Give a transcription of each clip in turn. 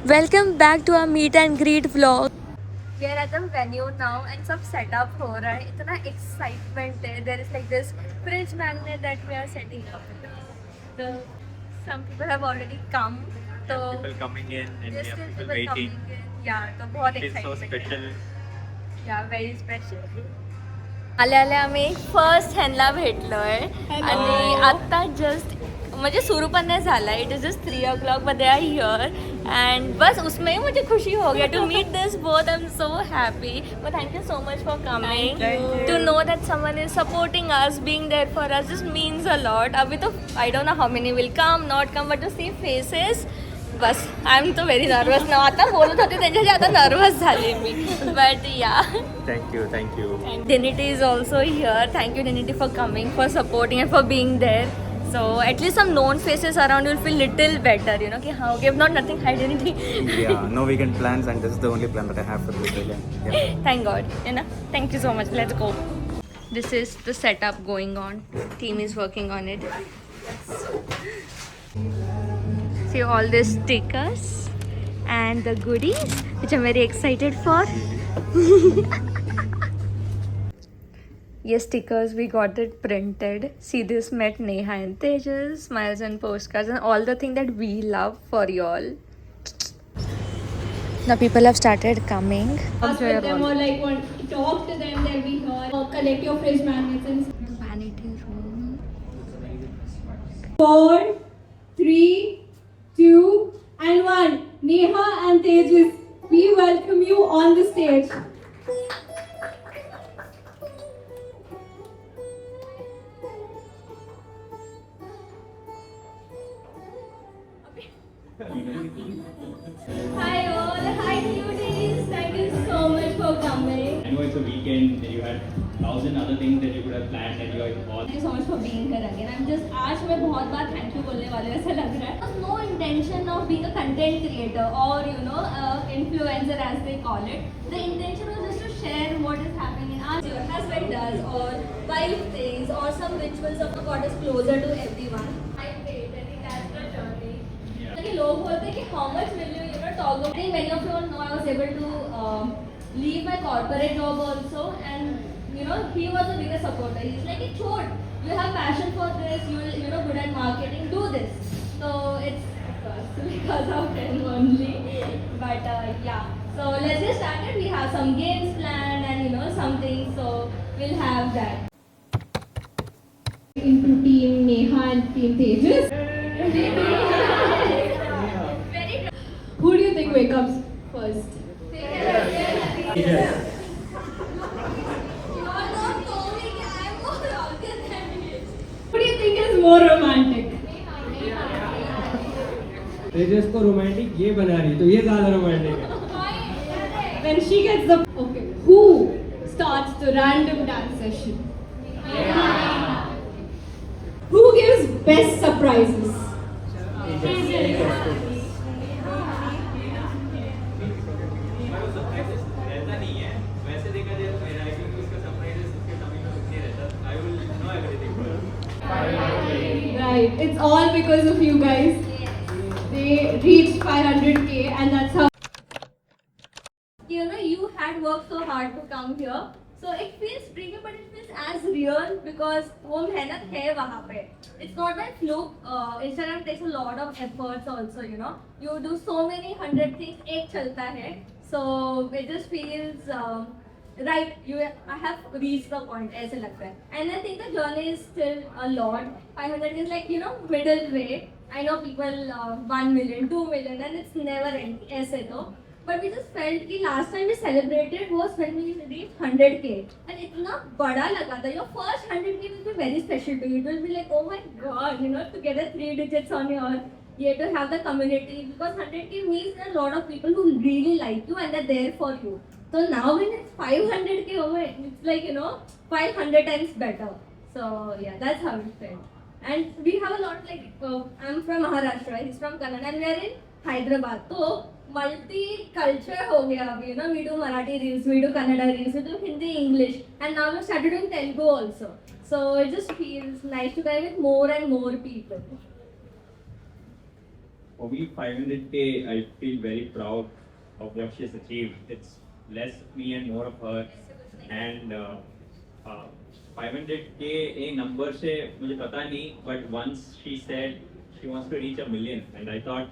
Welcome back to our meet and greet vlog. We are at the venue now and some setup हो रहा है. इतना excitement है. There is like this fridge magnet that we are setting up. So some people have already come. So People coming in and we there's have still people people waiting. coming in. Yeah, तो बहुत It is so excitement. special. Yeah, very special. आले आले आम्ही first ह्यांना भेटलोय आणि आत्ता just म्हणजे सुरू पण नाही झाला. It is just 3 o'clock but they are here and बस उसमें ही मुझे खुशी हो गया to meet this both. I'm so happy but thank you so much for coming. To know that someone is supporting us, being there for us just means a lot. अभी तो I don't know how many will come, not come, but to see faces बस I am तो very nervous ना. आता बोलत होते त्यांच्याशी आता नर्वस झाले मी बट या. Thank you, thank you. And Dinity is also here. Thank you, Dinity, for coming, for supporting, and for being there. So at least some known faces around, you'll feel little better, you know. Ki, हाँ, okay, if not nothing, hi Dinity. Yeah, no weekend plans, and this is the only plan that I have for this weekend. Yeah. Thank God, you know. Thank you so much. Let's go. This is the setup going on. Team is working on it. See all these stickers and the goodies, which I'm very excited for. Yes, stickers, we got it printed. See this, met Neha and Tejas, smiles and postcards and all the thing that we love for y'all. Now people have started coming. Ask with them or like want to talk to them, they'll be here. Or collect your fridge magnets and Vanity room. 4, 3, 2, and 1. Neha and Tejas, we welcome you on the stage. Hi all, hi cuties. Thank you so much for coming. I know it's a weekend, you had 1,000 other things that you could have planned and you are involved. Thank you so much for being here again. I'm just आज मैं बहुत बार thank you बोलने वाले ऐसा लग रहा है. There's no intention of being a content creator or influencer as they call it. The intention was just to share what is happening in our your husband does or wife things or some rituals of the goddess closer to everyone. I think that's the journey. कि लोग बोलते हैं कि how much will you talk about? I think many of you all know I was able to leave my corporate job also and he was a bigger supporter. He's like, "Chod, you have passion for this. You're good at marketing. Do this." So it's of course because of him only. But yeah. So let's get started. We have some games planned and something. So we'll have that. Into team Neha and team Tejas. Who do you think wakes up first? Who do you think is more romantic? तेजस को romantic ये बना रही है, तो ये ज्यादा romantic है. When she gets the okay, who starts the random dance session? Who gives best surprises? रहता नहीं है वैसे देखा जाए तो मेरा आई थिंक उसका सरप्राइज उसके टमी में रुकने रहता. I will know everything. Right, it's all because of you guys. They reached 500K and that's how you had worked so hard to come here. So it feels premium but it feels as real because वो मेहनत है वहाँ पे. It's not by fluke. Instagram takes a lot of efforts also, You do so many 100 things एक चलता है. So it just feels right. I have reached the point ऐसे लगता है. And I think the journey is still a lot. 500 is like middle way. I know people 1 million, 2 million and it's never ending ऐसे तो. But we just felt कि last time we celebrated was when we reached 100K and इतना बड़ा लगा था. Your first 100K will be very special to you. It will be like, oh my god, to get a 3 digits on your to have the community because 100K means there are a lot of people who really like you and they're there for you. So now when it's 500K over, it's like 500 times better. So yeah, that's how it felt. And we have a lot of I'm from Maharashtra, he's from Kannada and we are in Hyderabad. So multi-culture हो गया अभी, we do Marathi reels, we do Kannada reels, we do Hindi, English, and now we started doing Telugu also. So it just feels nice to connect with more and more people. Obi 500K, I feel very proud of what she's achieved. It's less me and more of her. And 500K a number से मुझे पता नहीं, but once she said she wants to reach 1 million, and I thought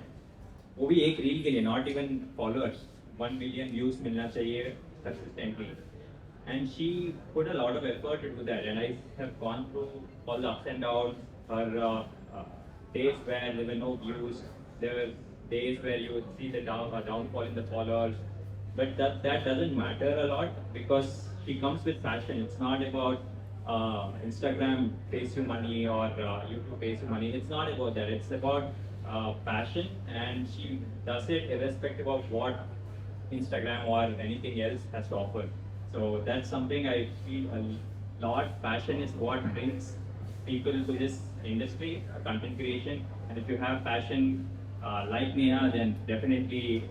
वो भी एक reel के लिए, not even followers, 1 million views मिलना चाहिए consistently. And she put a lot of effort into that, and I have gone through all the ups and downs. Her days where there were no views, there were days where you would see the downfall in the followers, but that doesn't matter a lot because she comes with passion. It's not about Instagram pays you money or YouTube pays you money. It's not about that. It's about passion, and she does it irrespective of what Instagram or anything else has to offer. So that's something I feel a lot. Passion is what brings people to this industry, content creation. And if you have passion like Neha, then definitely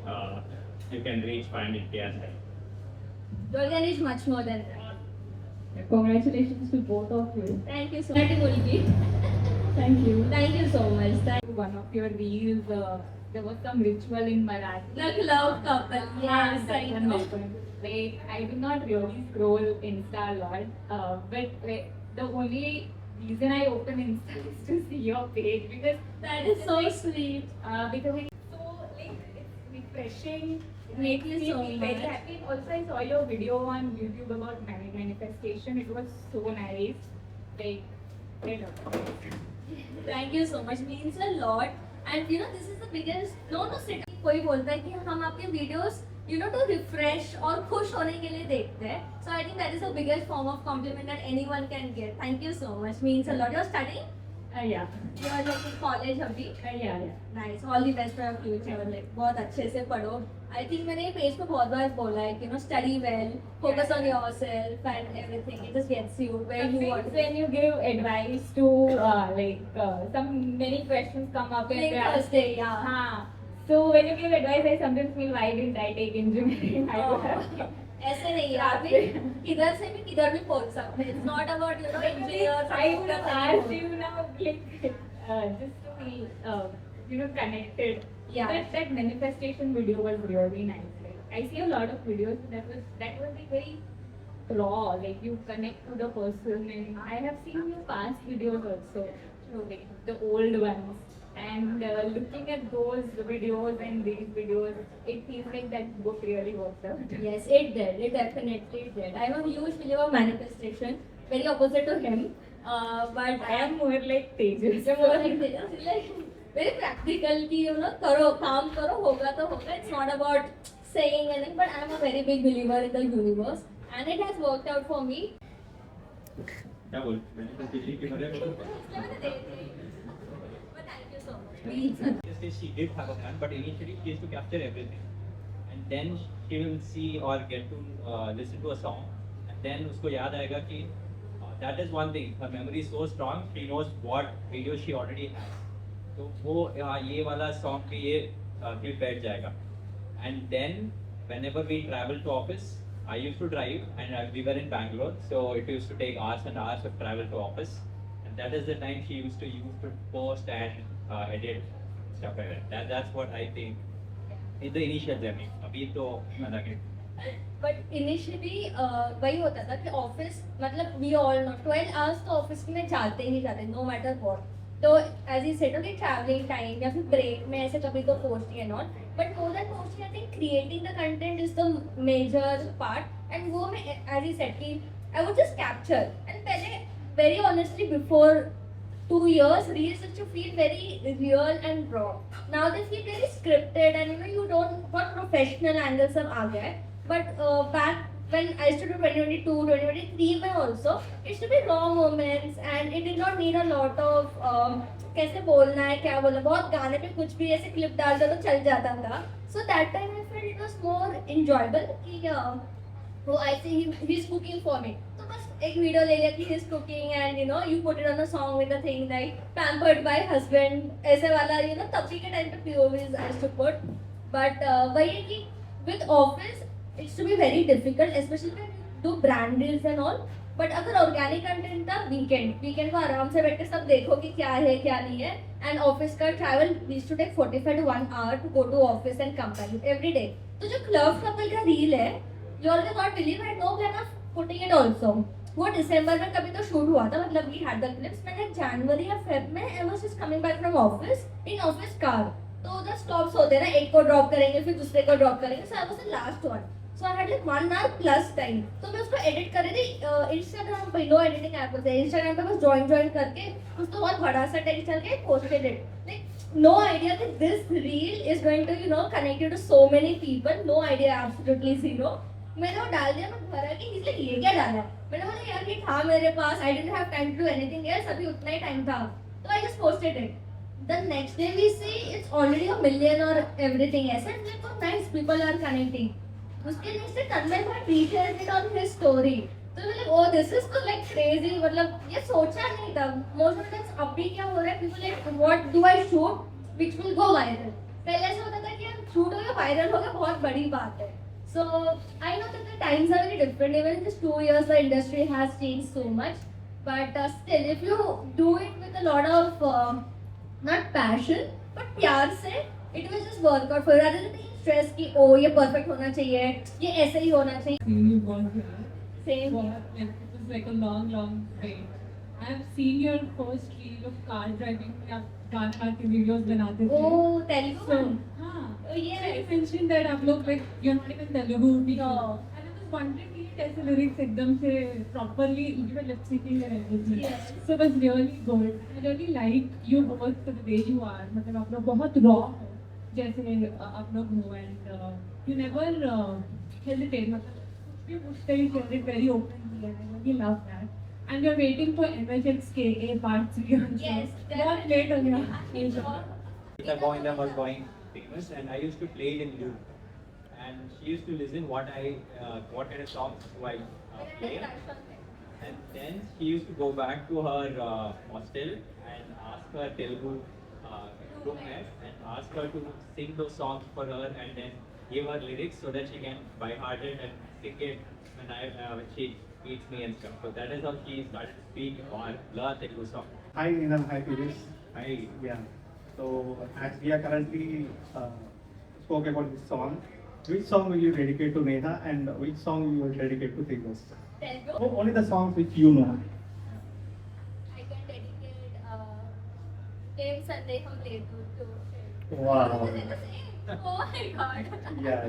you can reach 500K as well. You can reach much more than that. Congratulations to both of you. Thank you so much, Mulki. Thank you. Thank you so much. One of your reels, there was some ritual in Marathi. The cloud couple. Yes, I know. Like, I do not really scroll Insta a lot, but the only reason I open Insta is to see your page because That is so sweet. because it's so like it's refreshing. It makes you me so feel very much. happy. Also, I saw your video on YouTube about manifestation. It was so nice. Like, I love it. Thank you so much. Means a lot. And you know, this is the biggest. No, sit. कोई बोलता है कि हम आपके videos, you know, to refresh और खुश होने के लिए देखते हैं. So I think that is the biggest form of compliment that anyone can get. Thank you so much. Means a lot. You're studying. Yeah. You are like in college अभी. Yeah. Nice. All the best for your future. Like बहुत अच्छे से पढ़ो. I think मैंने page पे बहुत बार बोला है कि you know, study well, focus on yourself and everything. It just gets you where you want. When you give advice to some many questions come up and Like they ask, Thursday, yeah. So when you give advice, I sometimes feel why didn't I take engineering? I would have. ऐसे नहीं यार भी किधर से भी किधर भी पहुंच सकते हैं. It's not about you know engineers. I would have asked you now, like, just to be, connected. Yeah. That manifestation video was really nice. Like, I see a lot of videos that was like very raw. Like you connect to the person, and I have seen your past videos also, like the old ones. And looking at those videos and these videos, it feels like that book really worked out. Yes, it did. It definitely did. I'm a huge believer of manifestation. Very opposite to him. But I am more like Tejas. you're more like this. Like very practical. कि you know करो काम करो होगा तो होगा. It's not about saying anything. But I'm a very big believer in the universe, and it has worked out for me. क्या बोल मैंने तो बिजली के बारे में But thank you so much. Please. Obviously, she did have a plan, but initially she used to capture everything, and then she will see or get to listen to a song, and then उसको याद आएगा कि that is one thing. Her memory is so strong. She knows what video she already has. तो वो ये वाला song पे ये clip बैठ जाएगा. And then whenever we travel to office, I used to drive, and we were in Bangalore, so it used to take hours and hours of travel to office. And that is the time she used to use to post and edit stuff like that. That's what I think in the initial journey. अभी तो अलग है. But initially वही होता था कि office मतलब we all know 12 hours तो ऑफिस में जाते ही जाते no matter what. तो as you said कि traveling time या फिर break में ऐसे कभी तो posting and all. But more than posting, I think creating the content is the major part. And वो मैं as you said कि I would just capture. And पहले very honestly before 2 years, reels used to feel very real and raw. Now they feel very scripted and you know you don't what professional angles सब आ गया है. But back when I used to do 2022, 2023 में also, it used to be raw moments and it did not need a lot of कैसे बोलना है क्या बोलना बहुत गाने पे कुछ भी ऐसे क्लिप डाल दो तो चल जाता था. So that time I felt it was more enjoyable कि वो I see he's cooking for me. तो बस एक वीडियो ले लिया कि he's cooking and you know you put it on a song with a thing like pampered by husband ऐसे वाला you know तभी के टाइम पे POVs I used to put. But वही है कि with office it's to be very difficult, especially when you do brand deals and all. But अगर organic content था वीकेंड को आराम से बैठ के सब देखो कि क्या है क्या नहीं है. एंड ऑफिस का ट्रैवल वीज to take 45 to 1 hour to go to office and come back every day. तो जो क्लब कपल का रील है, you all will not believe, I had no plan of putting it also. वो दिसंबर में कभी तो शूट हुआ था, मतलब we had the clips. मैंने जनवरी या फेब में I was just coming back from office in office car. तो उधर स्टॉप्स होते हैं ना, एक को ड्रॉप करेंगे फिर दूसरे को ड्रॉप करेंगे. So I was the last one. So I had like 1 hour plus time. तो मैं उसको एडिट कर रही थी इंस्टाग्राम पे. नो एडिटिंग ऐप होता है इंस्टाग्राम पे, बस ज्वाइन करके उसको बहुत बड़ा सा टेक्स्ट चल के posted it. Like no idea that this reel is going to connect you to so many people. No idea, absolutely zero. मैंने वो डाल दिया. मैं घर आके इसलिए ये क्या डाला. मैंने बोला यार ये था मेरे पास, I didn't have time to do anything else. अभी उतना ही टाइम था तो I just posted it. The next day we see it's already a million or everything else. And like, oh nice, people are connecting. उसके next day तन्मय भाई retweeted it on his story. तो मैं like, oh this is so like crazy. मतलब ये सोचा नहीं था. Most of the times अभी क्या हो रहा है, people like what do I shoot which will go viral. पहले ऐसा होता था कि यार shoot हो गया viral हो गया बहुत बड़ी बात है. So I know that the times are very different. Even in just 2 years the industry has changed so much. But still if you do it with a lot of not passion but प्यार से, it will just work out for you rather than being stressed कि ओ ये perfect होना चाहिए, ये ऐसे ही होना चाहिए. You was here. Same. It was like a long wait. I have seen your first reel of car driving में आप गाना के videos बनाते थे. Oh, Telugu. So, हाँ. Oh, yes. You mentioned that आप लोग like you're not even Telugu people. No. And I was wondering कि कैसे lyrics एकदम से properly you were lip syncing and everything. Yes. So it was really good. I really like you both for the way you are. मतलब आप लोग बहुत raw हो जैसे आप लोग हो and you never hesitate. मतलब कुछ भी पूछते ही share it very openly and I really love that. And you're waiting for MHXKA Part 3 also. Yes, बहुत late हो गया. Geeta Govinda was going famous, and I used to play it in loop. And she used to listen what kind of songs do I play. And then she used to go back to her hostel and ask her Telugu roommate and ask her to sing those songs for her and then give her lyrics so that she can by heart it and sing it when she meets me and stuff. So that is how she started to speak or learn Telugu song. Hi Neelam, hi Pirish. Hi. Yeah. So as we are currently spoke about this song, which song will you dedicate to Neha and which song will you dedicate to Tejas? Telugu. Oh, only the songs which you know. I can dedicate Game Sunday हम play to. Wow. Oh my god. Yeah.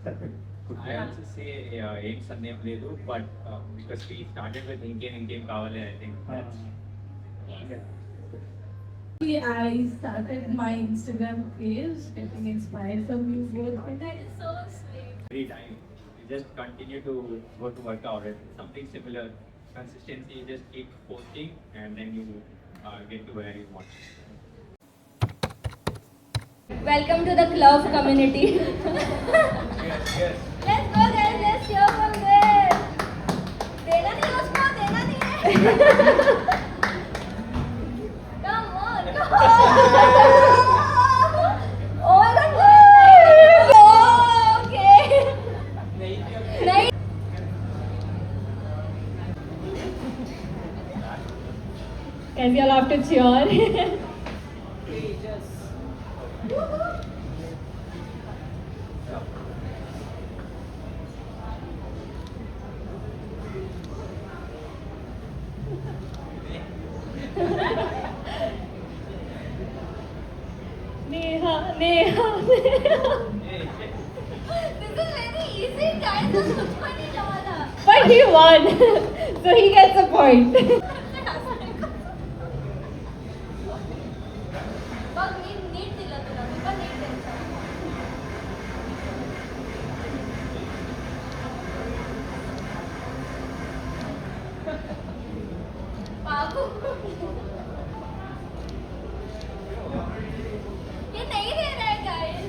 That's it. Good. I also say Aim Sandhya Ledu, but because we started with Inkem Kavale, I think that's Yeah. I started my Instagram page getting inspired from you both. That is so sweet. every time. You just continue to go to workout. It's something similar. Consistency, you just keep posting and then you get to where you want. Welcome to the club community. Yes. Let's go guys, let's hear from there. देना नहीं उसको, देना नहीं है. Come on, come on. Oh my god. Oh, okay. नहीं. Guys, you'll have to cheer. Neha, Neha, Neha. This is very easy guys. this is funny Jamala. But he won, so he gets a point. बघ मी NEET दिलं तुला, मी पण NEET द्यायचं. बाबू ये नहीं दे रहा है guys.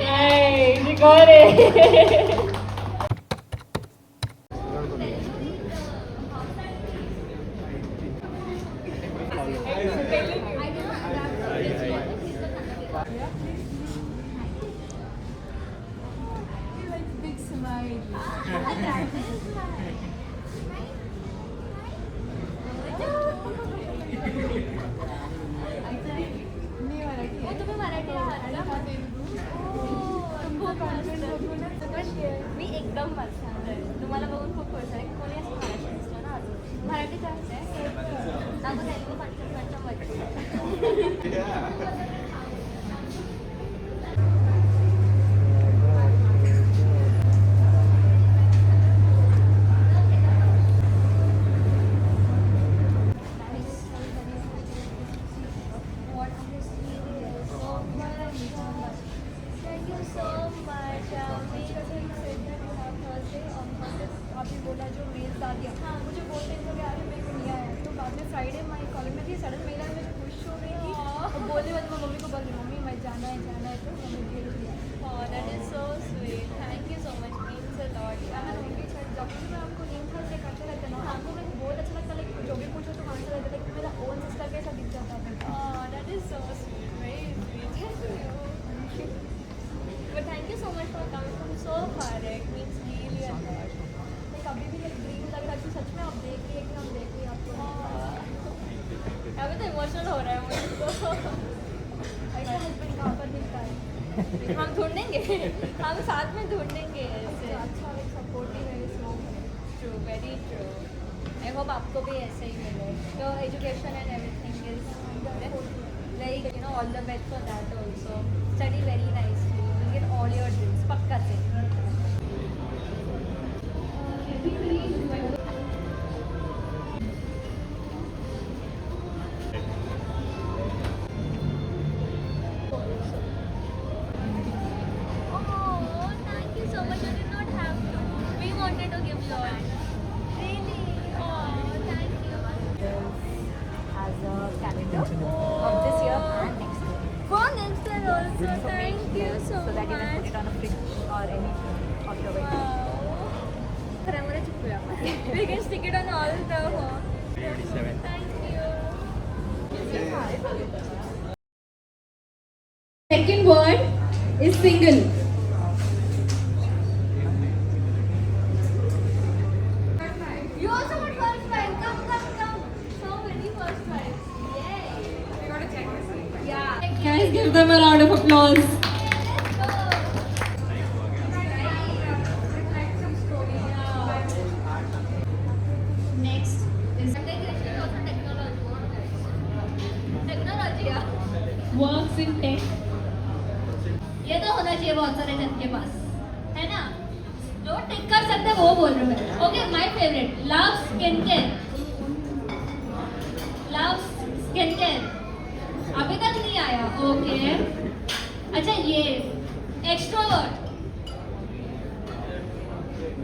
Hey, you got it. నాకు తెలుగు కొంచెం కొంచెం వచ్చు. Thank you so much. आपने बोला जो मेल डाल दिया, हाँ मुझे बोलते हैं कि यार मेरे को लिया है, तो बाद में फ्राइडे मैं कॉलेज में थी, सडन मेल आया, मैं खुश हो गई थी और बोलने वाली मैं मम्मी को बोल रही मम्मी मैं जाना है तो मम्मी भेज दिया. Oh, that is so sweet. Thank you so much. Means a lot. मैं होंगी सर जब भी मैं आपको लिंक था से करते रहते ना, आपको मेरे को बहुत अच्छा लगता है, लाइक जो भी पूछो तो आंसर रहता है, मेरा ओन सिस्टर कैसा दिख जाता है. Oh, that is so sweet. Very sweet. Thank you. But thank you so much for coming from so far. It means really a lot. कभी भी एक ड्रीम लग रहा है कि सच में आप देख रही है कि हम देख रही है आपको. अभी तो इमोशनल हो रहा है मुझे तो. ऐसा हस्बैंड कहाँ पर मिलता है. हम ढूंढेंगे. हम साथ में ढूंढेंगे ऐसे. अच्छा लाइक सपोर्टिव है सो. True, very true. I hope आपको भी ऐसे ही मिले. Your education and everything is like all the best for that also. Study very nicely. You get all your dreams. पक्का से. Oh, thank you so much. I did not have to. We wanted to give you all. Really? Oh, thank you. As a calendar of this year and next year. For next year also. Thank you so So that you can put much. it on a fridge or anything of your wedding. We can stick it on all the home. Thank you. Second word is single. You also got first prize. Come. So many first prize. Yay. We gotta check this. Yeah. Guys, give them a round of applause. Let's go. Next is Integration is also technology. Yeah. works in tech. ये तो होना चाहिए बहुत सारे जन के पास, है ना. जो टिक कर सकते हैं वो बोल रहा हूँ मैं. Okay my favourite love skin care. अभी तक नहीं आया. ओके अच्छा ये एक्सट्रोवर्ट.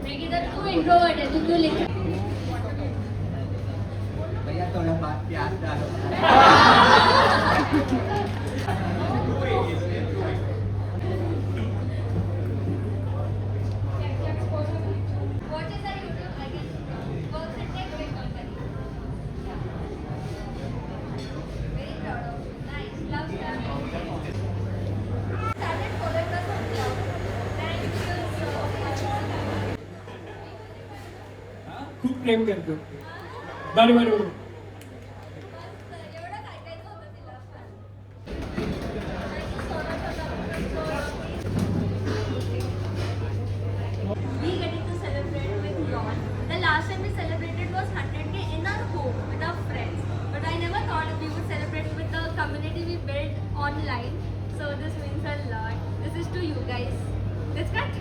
मैं किधर तू इंट्रोवर्ट है, तू क्यों लिख रहा है? भैया थोड़ा बात प्यार डालो. What is that YouTube? I guess works in tech based company. Very proud of you. Nice. Love that. Started following us on Cloud. Thank you so much. खूप प्रेम करतो. बरोबर. एवढं काय काय होतं तिला. We getting to celebrate with Ron. The last time we celebrated was 100K in our home with our friends. But I never thought we would celebrate with the community we built online. So this means a lot. This is to you guys. Let's cut.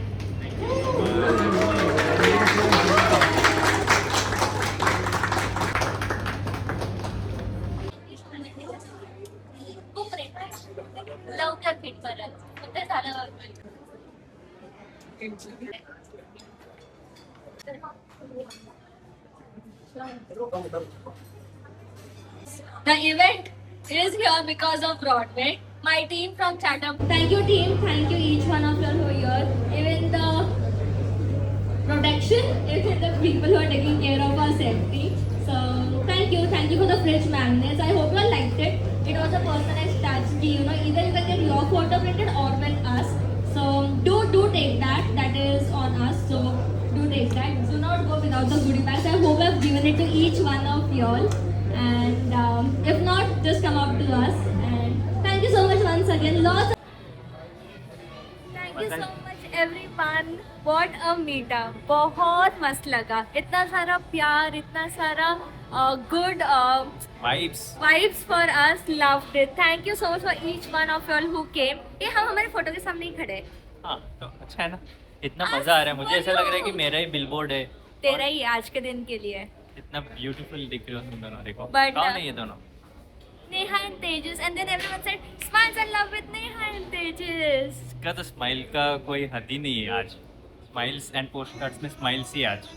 लवकर fit परत. कुठे झालं? The event is here because of Broadway. My team from Chatham. Thank you team. Thank you each one of you who are here. Even the production, even the people who are taking care of our safety. So thank you for the fridge magnets. I hope you all liked it. It was a personalized touch. Either you can get your photo printed or with us. So do take that. That is on us. So do take that. Do not go without the goodie bags. I hope I've given it to each one of y'all. And if not, just come up to us. And thank you so much once again. Lots. Thank you so much everyone. What a meetup. बहुत मस्त लगा. इतना सारा प्यार, इतना सारा good vibes for us. Loved it. Thank you so much for each one of you all who came. ये हम हमारे फोटो के सामने ही खड़े हैं. हाँ तो अच्छा है ना, इतना मजा आ रहा है मुझे, ऐसा लग रहा है कि मेरा ही बिलबोर्ड है, तेरा ही आज के दिन के लिए. इतना ब्यूटीफुल दिख रहे हो तुम दोनों. देखो But, कौन है ये दोनों? Neha and Tejas, and then everyone said, Smiles and love with Neha and Tejas. इसका तो स्माइल का कोई हद ही नहीं है आज. स्माइल्स एंड पोस्ट कार्ड्स में स्माइल्स ही आज.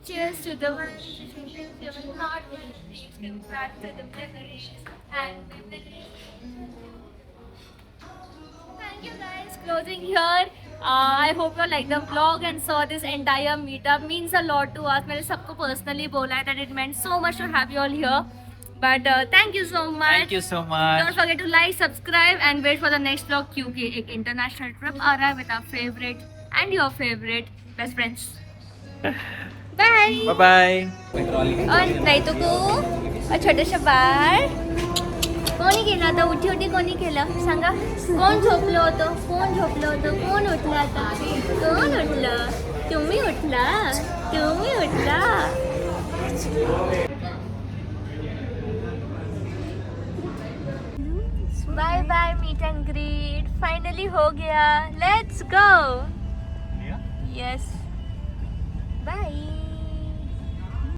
Cheers to the ones who live your heart with dreams, give back to the memories and memories. Thank you guys. Closing here. I hope you like the vlog and saw this entire meetup. Means a lot to us. मैंने सबको personally बोला है that it meant so much to have you all here. But thank you so much. Thank you so much. Don't forget to like, subscribe and wait for the next vlog क्योंकि एक international trip आ रहा है with our favorite and your favorite best friends. Bye. Bye bye. और नाही तो को और छोटेशा बाळ कोणी केलं आता उठी उठी कोणी केलं सांगा कोण झोपलं होतं कोण उठलं आता कोण उठलं तुम्ही उठला bye bye meet and greet finally हो गया लेट्स गो यस बाय